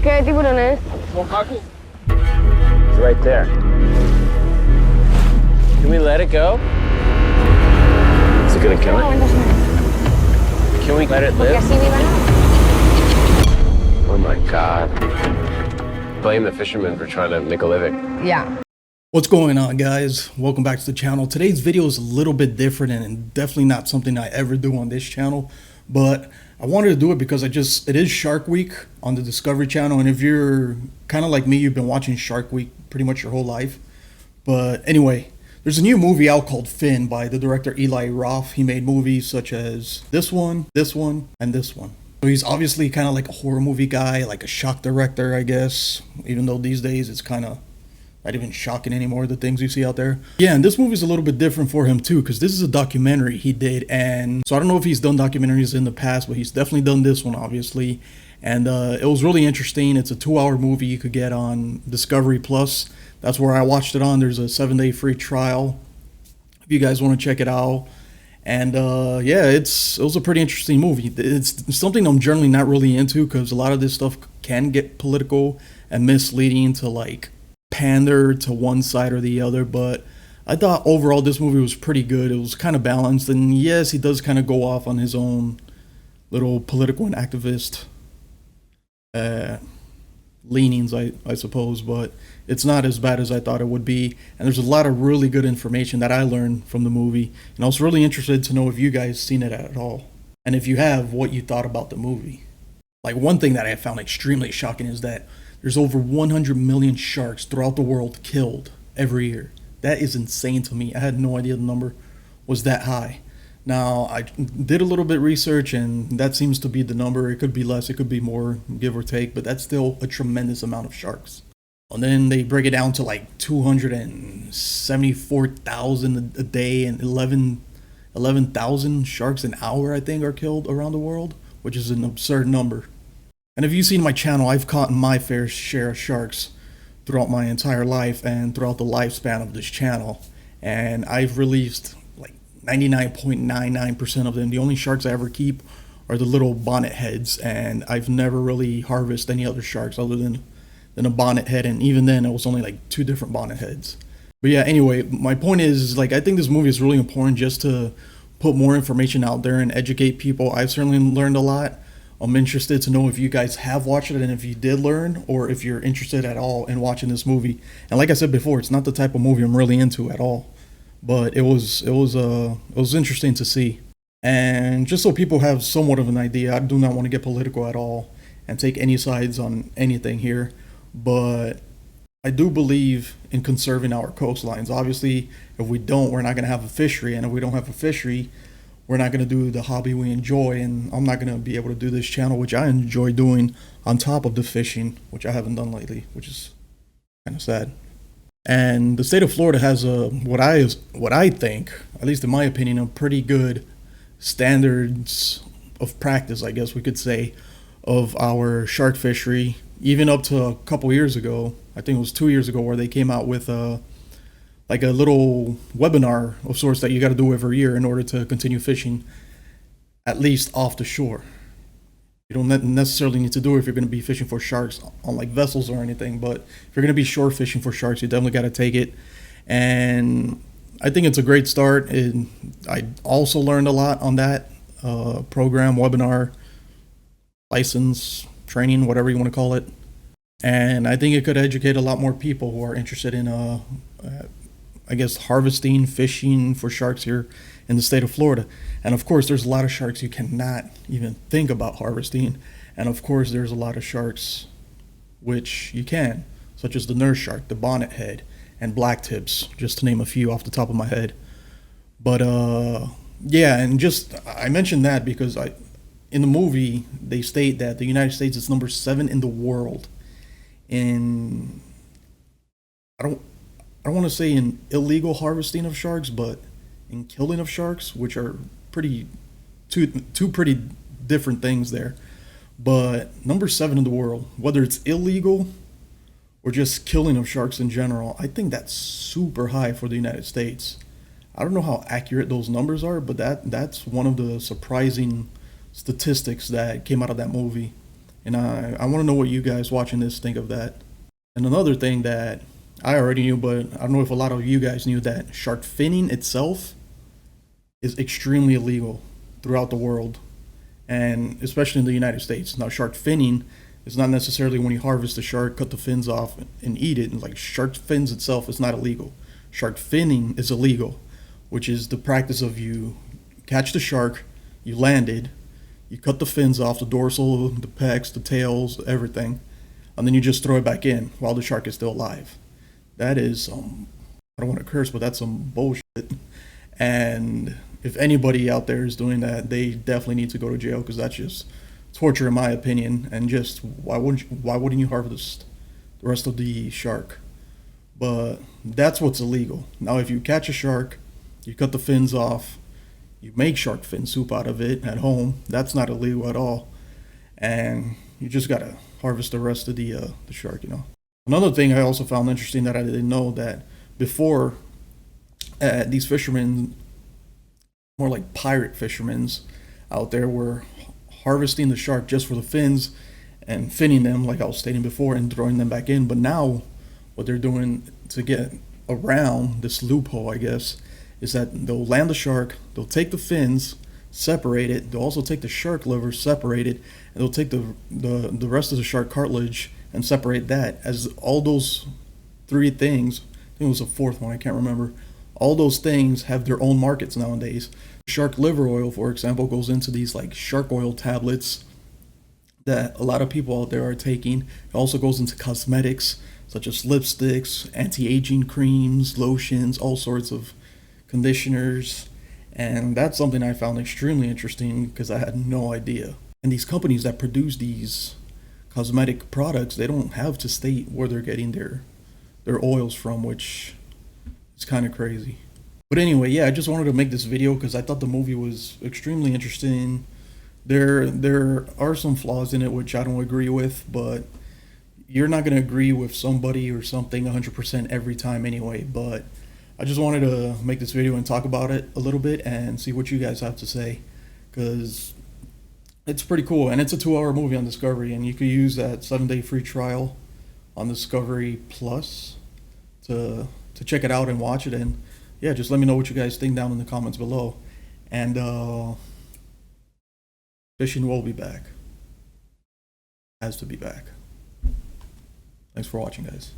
¿Qué tiburón es? It's right there. Can we let it go? Is it gonna kill it? Can we let it live? Oh my God. Blame the fisherman for trying to make a living. Yeah. What's going on, guys? Welcome back to the channel. Today's video is a little bit different and definitely not something I ever do on this channel, but I wanted to do it because it is Shark Week on the Discovery Channel, and if you're kind of like me, you've been watching Shark Week pretty much your whole life. But anyway, there's a new movie out called Finn by the director Eli Roth. He made movies such as this one, and this one. So he's obviously kind of like a horror movie guy, like a shock director, I guess, even though these days it's kind of not even shocking anymore, the things you see out there. Yeah, and this movie's a little bit different for him too, because this is a documentary he did, and so I don't know if he's done documentaries in the past, but he's definitely done this one, obviously. And it was really interesting. It's a 2-hour movie you could get on Discovery Plus. That's where I watched it on. There's a 7-day free trial if you guys want to check it out. And yeah, it was a pretty interesting movie. It's something I'm generally not really into, because a lot of this stuff can get political and misleading to like pander to one side or the other, but I thought overall this movie was pretty good. It was kind of balanced, and yes, he does kind of go off on his own little political and activist leanings, I suppose, but it's not as bad as I thought it would be, and there's a lot of really good information that I learned from the movie, and I was really interested to know if you guys seen it at all, and if you have, what you thought about the movie. Like, one thing that I found extremely shocking is that there's over 100 million sharks throughout the world killed every year. That is insane to me. I had no idea the number was that high. Now, I did a little bit of research, and that seems to be the number. It could be less, it could be more, give or take, but that's still a tremendous amount of sharks. And then they break it down to like 274,000 a day, and 11,000 sharks an hour, I think, are killed around the world, which is an absurd number. And if you've seen my channel, I've caught my fair share of sharks throughout my entire life and throughout the lifespan of this channel. And I've released like 99.99% of them. The only sharks I ever keep are the little bonnet heads, and I've never really harvested any other sharks other than a bonnet head, and even then it was only like 2 different bonnet heads. But yeah, anyway, my point is, like, I think this movie is really important just to put more information out there and educate people. I've certainly learned a lot. I'm interested to know if you guys have watched it, and if you did learn, or if you're interested at all in watching this movie. And like I said before, it's not the type of movie I'm really into at all, but it was interesting to see. And just so people have somewhat of an idea, I do not want to get political at all and take any sides on anything here, but I do believe in conserving our coastlines. Obviously, if we don't, we're not going to have a fishery, and if we don't have a fishery, we're not going to do the hobby we enjoy, and I'm not going to be able to do this channel, which I enjoy doing, on top of the fishing, which I haven't done lately, which is kind of sad. And the state of Florida has what I think, at least in my opinion, a pretty good standards of practice, I guess we could say, of our shark fishery, even up to a couple years ago. I think it was 2 years ago, where they came out with like a little webinar of sorts that you got to do every year in order to continue fishing, at least off the shore. You don't necessarily need to do it if you're going to be fishing for sharks on like vessels or anything, but if you're going to be shore fishing for sharks, you definitely got to take it. And I think it's a great start. And I also learned a lot on that program, webinar, license, training, whatever you want to call it. And I think it could educate a lot more people who are interested in I guess harvesting, fishing for sharks here in the state of Florida. And of course, there's a lot of sharks you cannot even think about harvesting. And of course, there's a lot of sharks which you can, such as the nurse shark, the bonnet head, and black tips, just to name a few off the top of my head. But yeah, and just I mentioned that because in the movie they state that the United States is number 7 in the world in, I don't want to say in illegal harvesting of sharks, but in killing of sharks, which are two pretty different things there. But number 7 in the world, whether it's illegal or just killing of sharks in general, I think that's super high for the United States. I don't know how accurate those numbers are, but that's one of the surprising statistics that came out of that movie. And I want to know what you guys watching this think of that. And another thing that I already knew, but I don't know if a lot of you guys knew, that shark finning itself is extremely illegal throughout the world, and especially in the United States. Now, shark finning is not necessarily when you harvest the shark, cut the fins off, and eat it. And like shark fins itself is not illegal. Shark finning is illegal, which is the practice of you catch the shark, you land it, you cut the fins off, the dorsal, the pecs, the tails, everything, and then you just throw it back in while the shark is still alive. That is I don't want to curse, but that's some bullshit. And if anybody out there is doing that, they definitely need to go to jail, because that's just torture, in my opinion. And just why wouldn't you harvest the rest of the shark? But that's what's illegal. Now, if you catch a shark, you cut the fins off, you make shark fin soup out of it at home, that's not illegal at all. And you just gotta harvest the rest of the shark. Another thing I also found interesting that I didn't know, that before, these fishermen, more like pirate fishermen's out there, were harvesting the shark just for the fins and finning them, like I was stating before, and throwing them back in. But now, what they're doing to get around this loophole, I guess, is that they'll land the shark, they'll take the fins, separate it, they'll also take the shark liver, separate it, and they'll take the rest of the shark cartilage and separate that. As all those three things, I think it was a fourth one, I can't remember, all those things have their own markets nowadays. Shark liver oil, for example, goes into these like shark oil tablets that a lot of people out there are taking. It also goes into cosmetics such as lipsticks, anti-aging creams, lotions, all sorts of conditioners. And that's something I found extremely interesting, because I had no idea. And these companies that produce these cosmetic products, they don't have to state where they're getting their oils from, which is kind of crazy. But anyway, yeah, I just wanted to make this video because I thought the movie was extremely interesting. There are some flaws in it which I don't agree with, but you're not going to agree with somebody or something 100% every time anyway. But I just wanted to make this video and talk about it a little bit and see what you guys have to say, because it's pretty cool. And it's a 2-hour movie on Discovery, and you could use that 7-day free trial on Discovery Plus to check it out and watch it. And yeah, just let me know what you guys think down in the comments below. And Fishing will be back. Has to be back. Thanks for watching, guys.